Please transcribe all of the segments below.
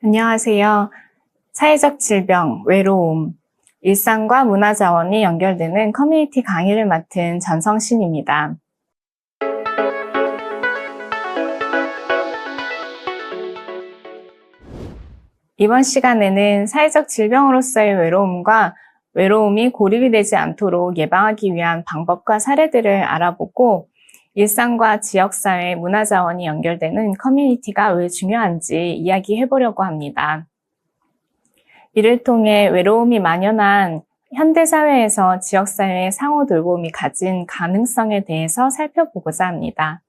안녕하세요. 사회적 질병, 외로움, 일상과 문화자원이 연결되는 커뮤니티 강의를 맡은 전성신입니다. 이번 시간에는 사회적 질병으로서의 외로움과 외로움이 고립이 되지 않도록 예방하기 위한 방법과 사례들을 알아보고 일상과 지역사회, 문화자원이 연결되는 커뮤니티가 왜 중요한지 이야기해보려고 합니다. 이를 통해 외로움이 만연한 현대사회에서 지역사회의 상호 돌봄이 가진 가능성에 대해서 살펴보고자 합니다.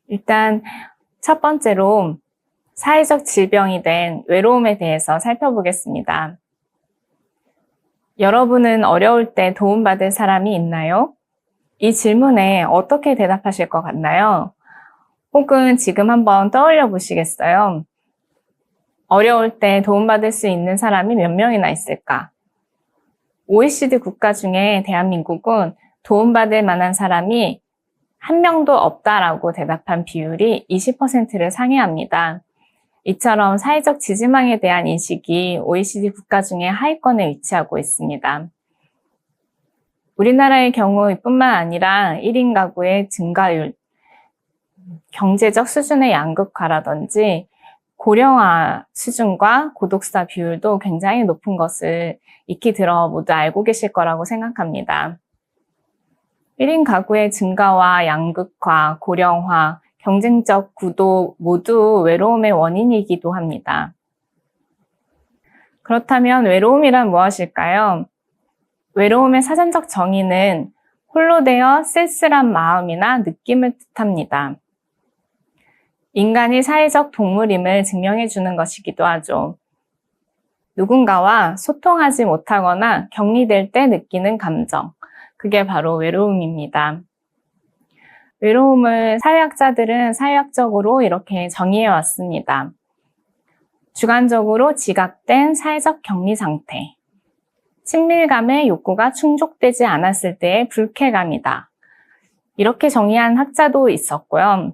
일단 첫 번째로 사회적 질병이 된 외로움에 대해서 살펴보겠습니다. 여러분은 어려울 때 도움받을 사람이 있나요? 이 질문에 어떻게 대답하실 것 같나요? 혹은 지금 한번 떠올려 보시겠어요? 어려울 때 도움받을 수 있는 사람이 몇 명이나 있을까? OECD 국가 중에 대한민국은 도움받을 만한 사람이 한 명도 없다라고 대답한 비율이 20%를 상회합니다. 이처럼 사회적 지지망에 대한 인식이 OECD 국가 중에 하위권에 위치하고 있습니다. 우리나라의 경우뿐만 아니라 1인 가구의 증가율, 경제적 수준의 양극화라든지 고령화 수준과 고독사 비율도 굉장히 높은 것을 익히 들어 모두 알고 계실 거라고 생각합니다. 1인 가구의 증가와 양극화, 고령화, 경쟁적 구도 모두 외로움의 원인이기도 합니다. 그렇다면 외로움이란 무엇일까요? 외로움의 사전적 정의는 홀로 되어 쓸쓸한 마음이나 느낌을 뜻합니다. 인간이 사회적 동물임을 증명해 주는 것이기도 하죠. 누군가와 소통하지 못하거나 격리될 때 느끼는 감정, 그게 바로 외로움입니다. 외로움을 사회학자들은 사회학적으로 이렇게 정의해 왔습니다. 주관적으로 지각된 사회적 격리 상태, 친밀감의 욕구가 충족되지 않았을 때의 불쾌감이다. 이렇게 정의한 학자도 있었고요.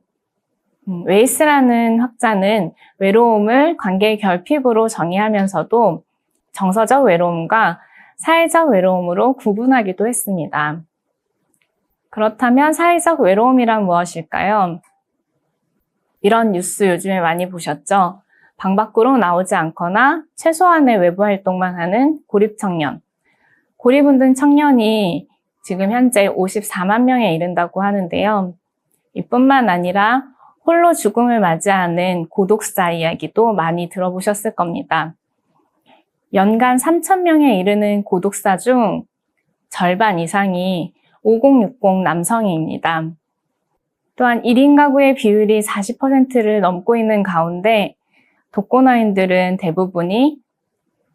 웨이스라는 학자는 외로움을 관계의 결핍으로 정의하면서도 정서적 외로움과 사회적 외로움으로 구분하기도 했습니다. 그렇다면 사회적 외로움이란 무엇일까요? 이런 뉴스 요즘에 많이 보셨죠? 방 밖으로 나오지 않거나 최소한의 외부 활동만 하는 고립 청년. 고립 운동 청년이 지금 현재 54만 명에 이른다고 하는데요. 이뿐만 아니라 홀로 죽음을 맞이하는 고독사 이야기도 많이 들어보셨을 겁니다. 연간 3,000명에 이르는 고독사 중 절반 이상이 5060 남성입니다. 또한 1인 가구의 비율이 40%를 넘고 있는 가운데 독거노인들은 대부분이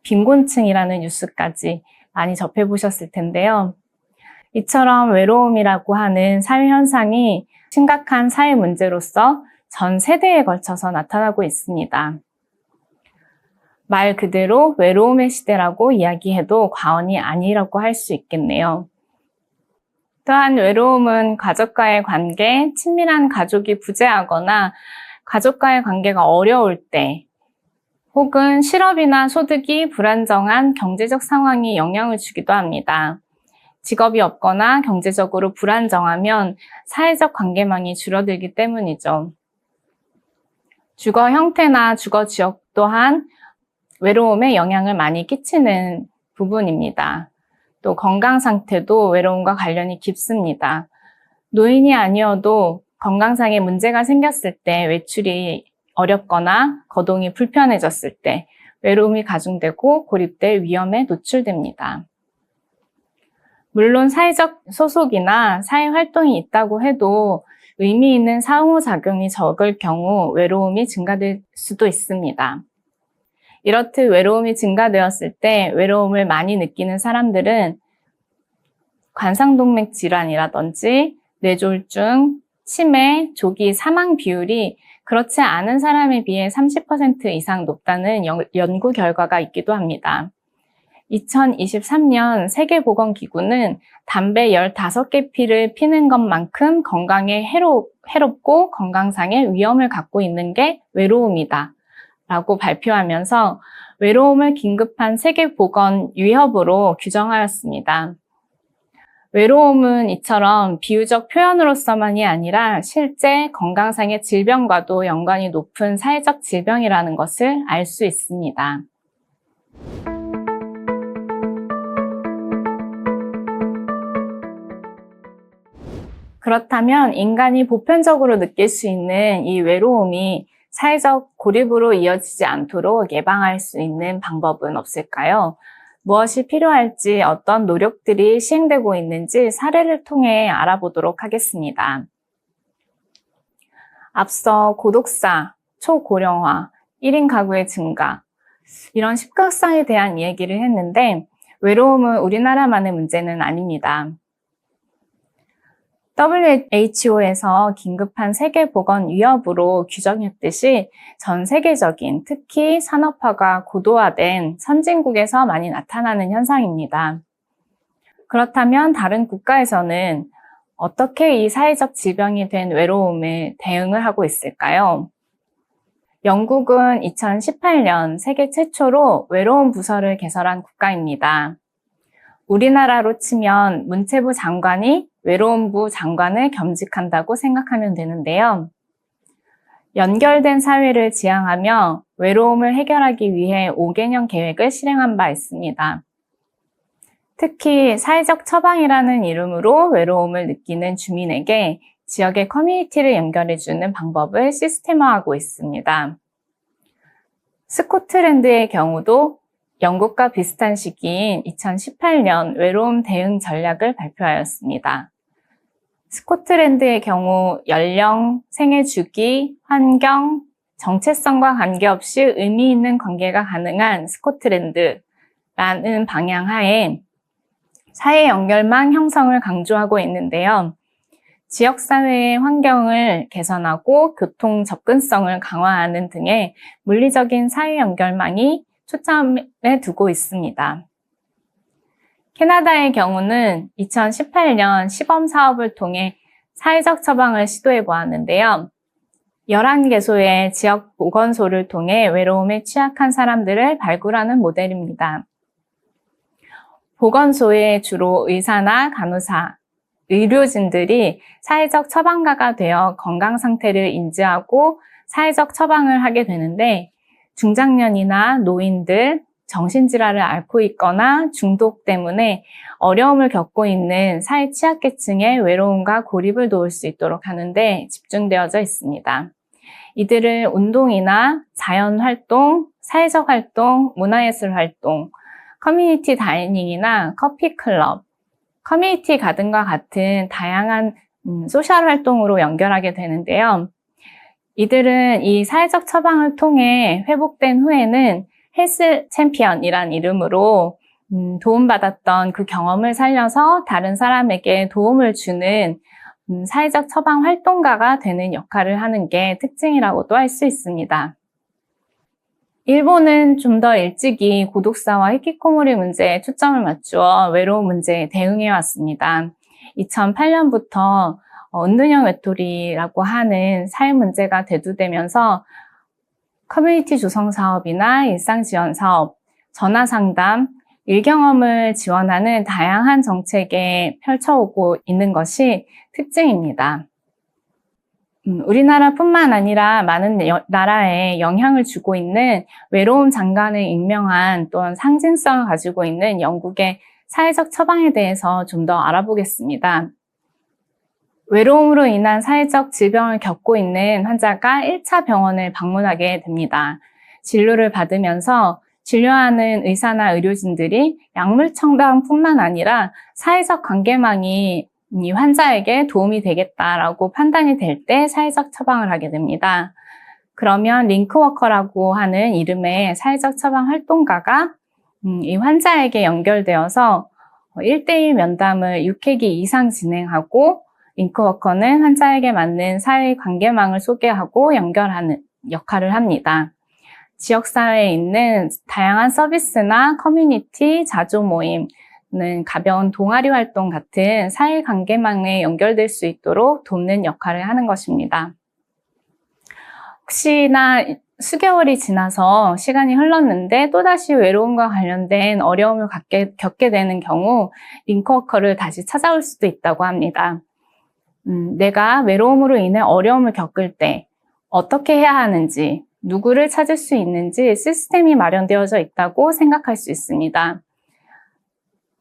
빈곤층이라는 뉴스까지 많이 접해보셨을 텐데요. 이처럼 외로움이라고 하는 사회 현상이 심각한 사회 문제로서 전 세대에 걸쳐서 나타나고 있습니다. 말 그대로 외로움의 시대라고 이야기해도 과언이 아니라고 할 수 있겠네요. 또한 외로움은 가족과의 관계, 친밀한 가족이 부재하거나 가족과의 관계가 어려울 때 혹은 실업이나 소득이 불안정한 경제적 상황이 영향을 주기도 합니다. 직업이 없거나 경제적으로 불안정하면 사회적 관계망이 줄어들기 때문이죠. 주거 형태나 주거 지역 또한 외로움에 영향을 많이 끼치는 부분입니다. 또 건강 상태도 외로움과 관련이 깊습니다. 노인이 아니어도 건강상의 문제가 생겼을 때 외출이 어렵거나 거동이 불편해졌을 때 외로움이 가중되고 고립될 위험에 노출됩니다. 물론 사회적 소속이나 사회활동이 있다고 해도 의미 있는 상호작용이 적을 경우 외로움이 증가될 수도 있습니다. 이렇듯 외로움이 증가되었을 때 외로움을 많이 느끼는 사람들은 관상동맥 질환이라든지 뇌졸중, 치매, 조기 사망 비율이 그렇지 않은 사람에 비해 30% 이상 높다는 연구 결과가 있기도 합니다. 2023년 세계보건기구는 담배 15개 피를 피는 것만큼 건강에 해롭고 건강상의 위험을 갖고 있는 게 외로움이다 라고 발표하면서 외로움을 긴급한 세계보건 위협으로 규정하였습니다. 외로움은 이처럼 비유적 표현으로서만이 아니라 실제 건강상의 질병과도 연관이 높은 사회적 질병이라는 것을 알 수 있습니다. 그렇다면 인간이 보편적으로 느낄 수 있는 이 외로움이 사회적 고립으로 이어지지 않도록 예방할 수 있는 방법은 없을까요? 무엇이 필요할지, 어떤 노력들이 시행되고 있는지 사례를 통해 알아보도록 하겠습니다. 앞서 고독사, 초고령화, 1인 가구의 증가, 이런 십각상에 대한 이야기를 했는데 외로움은 우리나라만의 문제는 아닙니다. WHO에서 긴급한 세계보건 위협으로 규정했듯이 전 세계적인, 특히 산업화가 고도화된 선진국에서 많이 나타나는 현상입니다. 그렇다면 다른 국가에서는 어떻게 이 사회적 질병이 된 외로움에 대응을 하고 있을까요? 영국은 2018년 세계 최초로 외로움 부서를 개설한 국가입니다. 우리나라로 치면 문체부 장관이 외로움부 장관을 겸직한다고 생각하면 되는데요. 연결된 사회를 지향하며 외로움을 해결하기 위해 5개년 계획을 실행한 바 있습니다. 특히 사회적 처방이라는 이름으로 외로움을 느끼는 주민에게 지역의 커뮤니티를 연결해주는 방법을 시스템화하고 있습니다. 스코틀랜드의 경우도 영국과 비슷한 시기인 2018년 외로움 대응 전략을 발표하였습니다. 스코틀랜드의 경우 연령, 생애 주기, 환경, 정체성과 관계없이 의미 있는 관계가 가능한 스코틀랜드라는 방향 하에 사회 연결망 형성을 강조하고 있는데요. 지역사회의 환경을 개선하고 교통 접근성을 강화하는 등의 물리적인 사회 연결망이 초점에 두고 있습니다. 캐나다의 경우는 2018년 시범 사업을 통해 사회적 처방을 시도해 보았는데요. 11개소의 지역 보건소를 통해 외로움에 취약한 사람들을 발굴하는 모델입니다. 보건소에 주로 의사나 간호사, 의료진들이 사회적 처방가가 되어 건강 상태를 인지하고 사회적 처방을 하게 되는데 중장년이나 노인들, 정신질환을 앓고 있거나 중독 때문에 어려움을 겪고 있는 사회 취약계층의 외로움과 고립을 도울 수 있도록 하는데 집중되어져 있습니다. 이들을 운동이나 자연활동, 사회적 활동, 문화예술 활동, 커뮤니티 다이닝이나 커피클럽, 커뮤니티 가든과 같은 다양한 소셜 활동으로 연결하게 되는데요. 이들은 이 사회적 처방을 통해 회복된 후에는 헬스 챔피언이란 이름으로 도움받았던 그 경험을 살려서 다른 사람에게 도움을 주는 사회적 처방 활동가가 되는 역할을 하는 게 특징이라고도 할 수 있습니다. 일본은 좀 더 일찍이 고독사와 히키코모리 문제에 초점을 맞추어 외로움 문제에 대응해 왔습니다. 2008년부터 은둔형 외톨이라고 하는 사회 문제가 대두되면서 커뮤니티 조성 사업이나 일상 지원 사업, 전화 상담, 일경험을 지원하는 다양한 정책에 펼쳐오고 있는 것이 특징입니다. 우리나라뿐만 아니라 많은 나라에 영향을 주고 있는 외로움 장관을 임명한 또한 상징성을 가지고 있는 영국의 사회적 처방에 대해서 좀 더 알아보겠습니다. 외로움으로 인한 사회적 질병을 겪고 있는 환자가 1차 병원을 방문하게 됩니다. 진료를 받으면서 진료하는 의사나 의료진들이 약물 처방뿐만 아니라 사회적 관계망이 이 환자에게 도움이 되겠다라고 판단이 될 때 사회적 처방을 하게 됩니다. 그러면 링크워커라고 하는 이름의 사회적 처방 활동가가 이 환자에게 연결되어서 1대1 면담을 6회기 이상 진행하고 링크워커는 환자에게 맞는 사회 관계망을 소개하고 연결하는 역할을 합니다. 지역사회에 있는 다양한 서비스나 커뮤니티, 자조 모임, 가벼운 동아리 활동 같은 사회관계망에 연결될 수 있도록 돕는 역할을 하는 것입니다. 혹시나 수개월이 지나서 시간이 흘렀는데 또다시 외로움과 관련된 어려움을 겪게 되는 경우 링크워커를 다시 찾아올 수도 있다고 합니다. 내가 외로움으로 인해 어려움을 겪을 때 어떻게 해야 하는지, 누구를 찾을 수 있는지 시스템이 마련되어져 있다고 생각할 수 있습니다.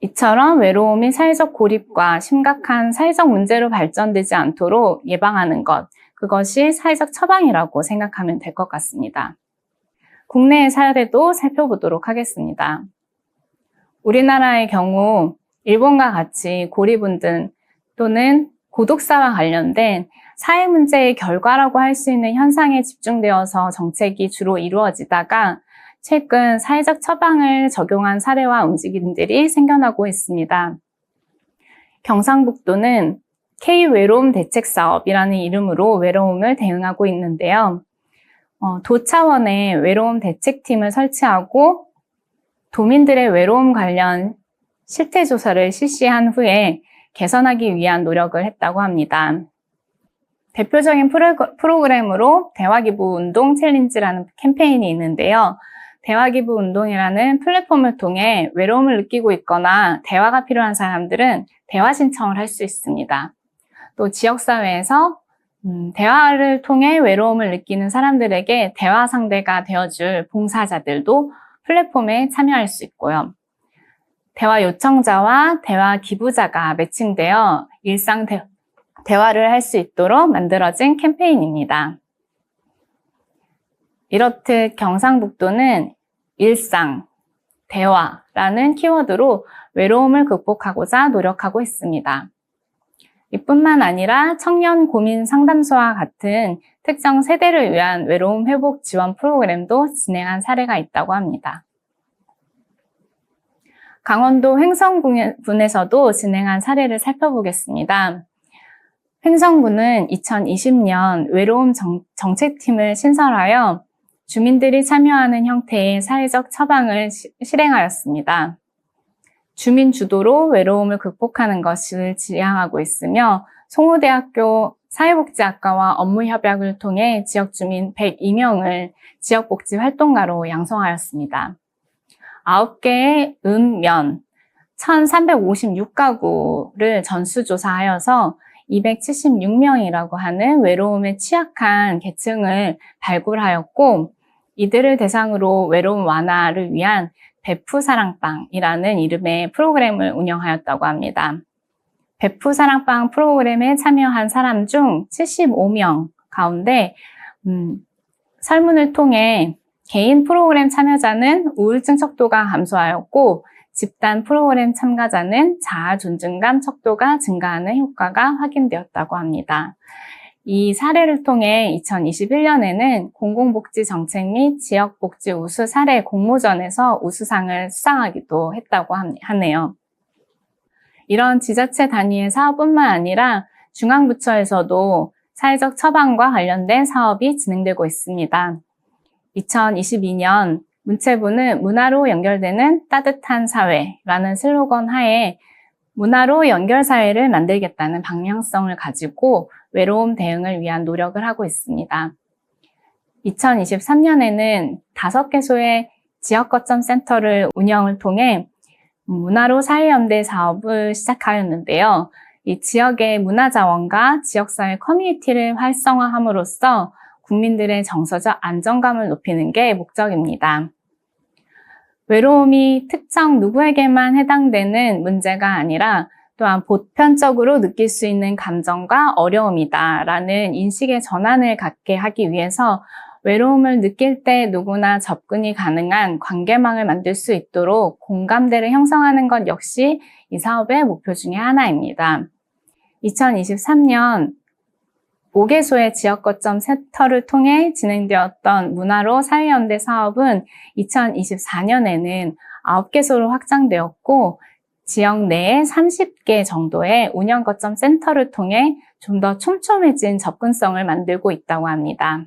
이처럼 외로움이 사회적 고립과 심각한 사회적 문제로 발전되지 않도록 예방하는 것, 그것이 사회적 처방이라고 생각하면 될 것 같습니다. 국내의 사례도 살펴보도록 하겠습니다. 우리나라의 경우 일본과 같이 고립운동 또는 고독사와 관련된 사회 문제의 결과라고 할 수 있는 현상에 집중되어서 정책이 주로 이루어지다가 최근 사회적 처방을 적용한 사례와 움직임들이 생겨나고 있습니다. 경상북도는 K-외로움 대책사업이라는 이름으로 외로움을 대응하고 있는데요. 도 차원의 외로움 대책팀을 설치하고 도민들의 외로움 관련 실태조사를 실시한 후에 개선하기 위한 노력을 했다고 합니다. 대표적인 프로그램으로 대화기부운동 챌린지라는 캠페인이 있는데요. 대화기부운동이라는 플랫폼을 통해 외로움을 느끼고 있거나 대화가 필요한 사람들은 대화 신청을 할 수 있습니다. 또 지역사회에서 대화를 통해 외로움을 느끼는 사람들에게 대화 상대가 되어줄 봉사자들도 플랫폼에 참여할 수 있고요. 대화 요청자와 대화 기부자가 매칭되어 일상 대화를 할 수 있도록 만들어진 캠페인입니다. 이렇듯 경상북도는 일상, 대화라는 키워드로 외로움을 극복하고자 노력하고 있습니다. 이뿐만 아니라 청년 고민 상담소와 같은 특정 세대를 위한 외로움 회복 지원 프로그램도 진행한 사례가 있다고 합니다. 강원도 횡성군에서도 진행한 사례를 살펴보겠습니다. 횡성군은 2020년 외로움 정책팀을 신설하여 주민들이 참여하는 형태의 사회적 처방을 실행하였습니다. 주민 주도로 외로움을 극복하는 것을 지향하고 있으며 송호대학교 사회복지학과와 업무협약을 통해 지역 주민 102명을 지역복지 활동가로 양성하였습니다. 9개의 면 1356가구를 전수조사하여서 276명이라고 하는 외로움에 취약한 계층을 발굴하였고 이들을 대상으로 외로움 완화를 위한 베프사랑방이라는 이름의 프로그램을 운영하였다고 합니다. 베프사랑방 프로그램에 참여한 사람 중 75명 가운데 설문을 통해 개인 프로그램 참여자는 우울증 척도가 감소하였고 집단 프로그램 참가자는 자아 존중감 척도가 증가하는 효과가 확인되었다고 합니다. 이 사례를 통해 2021년에는 공공복지 정책 및 지역복지 우수 사례 공모전에서 우수상을 수상하기도 했다고 하네요. 이런 지자체 단위의 사업뿐만 아니라 중앙부처에서도 사회적 처방과 관련된 사업이 진행되고 있습니다. 2022년 문체부는 문화로 연결되는 따뜻한 사회라는 슬로건 하에 문화로 연결사회를 만들겠다는 방향성을 가지고 외로움 대응을 위한 노력을 하고 있습니다. 2023년에는 5개소의 지역거점 센터를 운영을 통해 문화로 사회연대 사업을 시작하였는데요. 이 지역의 문화자원과 지역사회 커뮤니티를 활성화함으로써 국민들의 정서적 안정감을 높이는 게 목적입니다. 외로움이 특정 누구에게만 해당되는 문제가 아니라 또한 보편적으로 느낄 수 있는 감정과 어려움이다라는 인식의 전환을 갖게 하기 위해서 외로움을 느낄 때 누구나 접근이 가능한 관계망을 만들 수 있도록 공감대를 형성하는 것 역시 이 사업의 목표 중에 하나입니다. 2023년 5개소의 지역거점 센터를 통해 진행되었던 문화로 사회연대 사업은 2024년에는 9개소로 확장되었고 지역 내에 30개 정도의 운영거점 센터를 통해 좀 더 촘촘해진 접근성을 만들고 있다고 합니다.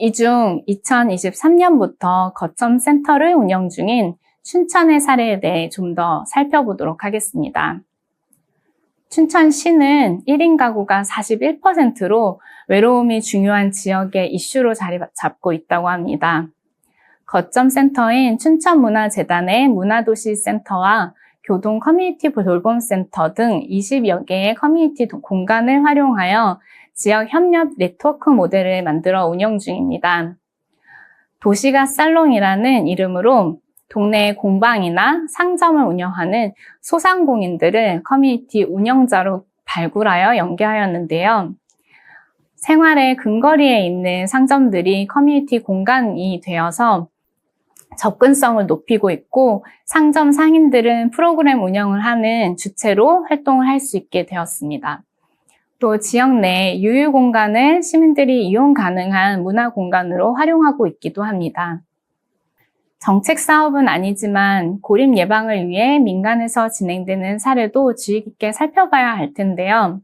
이 중 2023년부터 거점 센터를 운영 중인 춘천의 사례에 대해 좀 더 살펴보도록 하겠습니다. 춘천시는 1인 가구가 41%로 외로움이 중요한 지역의 이슈로 자리 잡고 있다고 합니다. 거점 센터인 춘천문화재단의 문화도시센터와 교동 커뮤니티 돌봄센터 등 20여 개의 커뮤니티 공간을 활용하여 지역 협력 네트워크 모델을 만들어 운영 중입니다. 도시가 살롱이라는 이름으로 동네 공방이나 상점을 운영하는 소상공인들을 커뮤니티 운영자로 발굴하여 연계하였는데요. 생활의 근거리에 있는 상점들이 커뮤니티 공간이 되어서 접근성을 높이고 있고 상점 상인들은 프로그램 운영을 하는 주체로 활동을 할 수 있게 되었습니다. 또 지역 내 유휴 공간을 시민들이 이용 가능한 문화 공간으로 활용하고 있기도 합니다. 정책 사업은 아니지만 고립 예방을 위해 민간에서 진행되는 사례도 주의 깊게 살펴봐야 할 텐데요.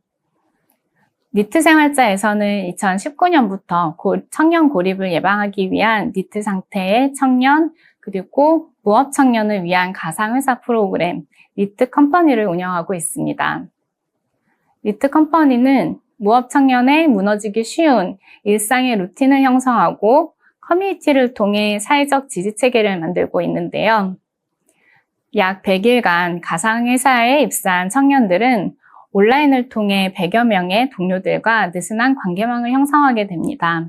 니트 생활자에서는 2019년부터 청년 고립을 예방하기 위한 니트 상태의 청년 그리고 무업 청년을 위한 가상회사 프로그램 니트 컴퍼니를 운영하고 있습니다. 니트 컴퍼니는 무업 청년의 무너지기 쉬운 일상의 루틴을 형성하고 커뮤니티를 통해 사회적 지지체계를 만들고 있는데요. 약 100일간 가상회사에 입사한 청년들은 온라인을 통해 100여 명의 동료들과 느슨한 관계망을 형성하게 됩니다.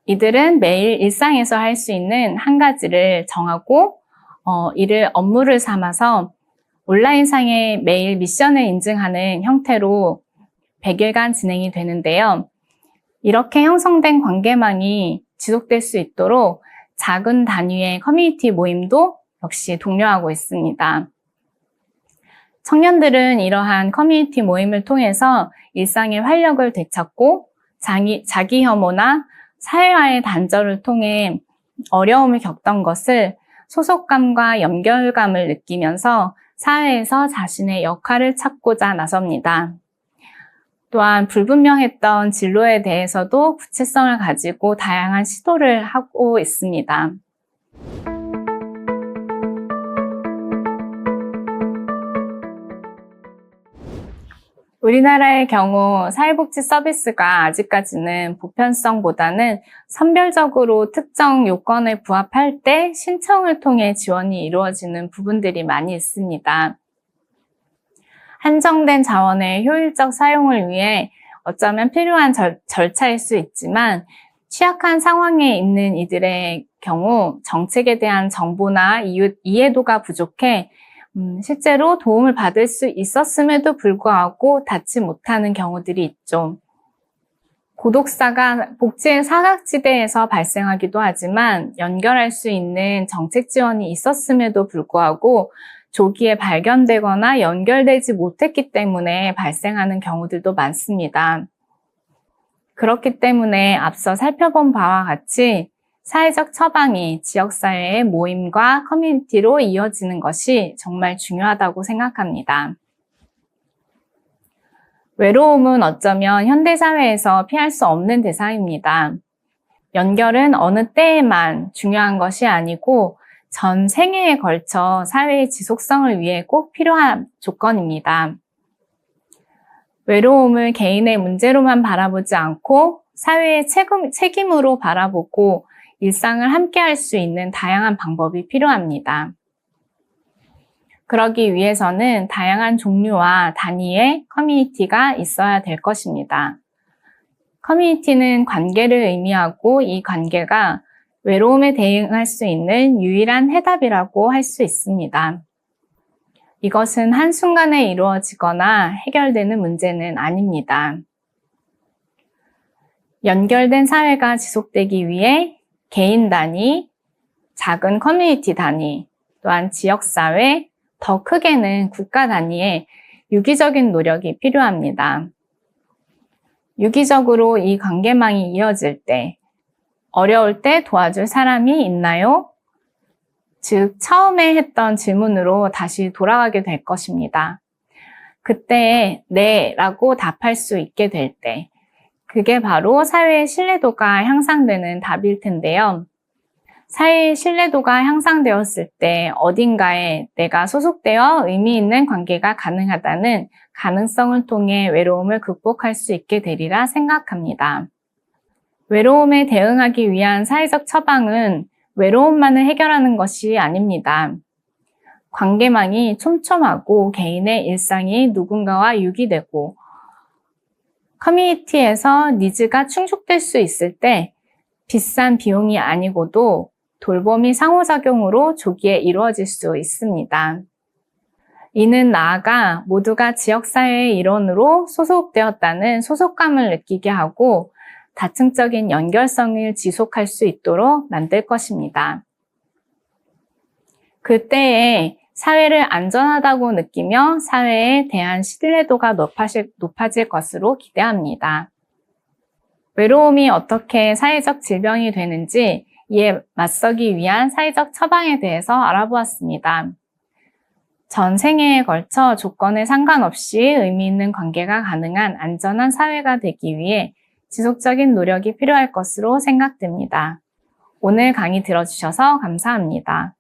이들은 매일 일상에서 할 수 있는 한 가지를 정하고 이를 업무를 삼아서 온라인상의 매일 미션을 인증하는 형태로 100일간 진행이 되는데요. 이렇게 형성된 관계망이 지속될 수 있도록 작은 단위의 커뮤니티 모임도 역시 독려하고 있습니다. 청년들은 이러한 커뮤니티 모임을 통해서 일상의 활력을 되찾고 자기 혐오나 사회와의 단절을 통해 어려움을 겪던 것을 소속감과 연결감을 느끼면서 사회에서 자신의 역할을 찾고자 나섭니다. 또한 불분명했던 진로에 대해서도 구체성을 가지고 다양한 시도를 하고 있습니다. 우리나라의 경우 사회복지 서비스가 아직까지는 보편성보다는 선별적으로 특정 요건에 부합할 때 신청을 통해 지원이 이루어지는 부분들이 많이 있습니다. 한정된 자원의 효율적 사용을 위해 어쩌면 필요한 절차일 수 있지만 취약한 상황에 있는 이들의 경우 정책에 대한 정보나 이해도가 부족해 실제로 도움을 받을 수 있었음에도 불구하고 닿지 못하는 경우들이 있죠. 고독사가 복지의 사각지대에서 발생하기도 하지만 연결할 수 있는 정책 지원이 있었음에도 불구하고 조기에 발견되거나 연결되지 못했기 때문에 발생하는 경우들도 많습니다. 그렇기 때문에 앞서 살펴본 바와 같이 사회적 처방이 지역사회의 모임과 커뮤니티로 이어지는 것이 정말 중요하다고 생각합니다. 외로움은 어쩌면 현대사회에서 피할 수 없는 대상입니다. 연결은 어느 때에만 중요한 것이 아니고 전 생애에 걸쳐 사회의 지속성을 위해 꼭 필요한 조건입니다. 외로움을 개인의 문제로만 바라보지 않고 사회의 책임으로 바라보고 일상을 함께 할 수 있는 다양한 방법이 필요합니다. 그러기 위해서는 다양한 종류와 단위의 커뮤니티가 있어야 될 것입니다. 커뮤니티는 관계를 의미하고 이 관계가 외로움에 대응할 수 있는 유일한 해답이라고 할 수 있습니다. 이것은 한순간에 이루어지거나 해결되는 문제는 아닙니다. 연결된 사회가 지속되기 위해 개인 단위, 작은 커뮤니티 단위, 또한 지역사회, 더 크게는 국가 단위의 유기적인 노력이 필요합니다. 유기적으로 이 관계망이 이어질 때, 어려울 때 도와줄 사람이 있나요? 즉, 처음에 했던 질문으로 다시 돌아가게 될 것입니다. 그때 네 라고 답할 수 있게 될 때, 그게 바로 사회의 신뢰도가 향상되는 답일 텐데요. 사회의 신뢰도가 향상되었을 때 어딘가에 내가 소속되어 의미 있는 관계가 가능하다는 가능성을 통해 외로움을 극복할 수 있게 되리라 생각합니다. 외로움에 대응하기 위한 사회적 처방은 외로움만을 해결하는 것이 아닙니다. 관계망이 촘촘하고 개인의 일상이 누군가와 유기되고 커뮤니티에서 니즈가 충족될 수 있을 때 비싼 비용이 아니고도 돌봄이 상호작용으로 조기에 이루어질 수 있습니다. 이는 나아가 모두가 지역사회의 일원으로 소속되었다는 소속감을 느끼게 하고 다층적인 연결성을 지속할 수 있도록 만들 것입니다. 그때에 사회를 안전하다고 느끼며 사회에 대한 신뢰도가 높아질 것으로 기대합니다. 외로움이 어떻게 사회적 질병이 되는지 이에 맞서기 위한 사회적 처방에 대해서 알아보았습니다. 전 생애에 걸쳐 조건에 상관없이 의미 있는 관계가 가능한 안전한 사회가 되기 위해 지속적인 노력이 필요할 것으로 생각됩니다. 오늘 강의 들어주셔서 감사합니다.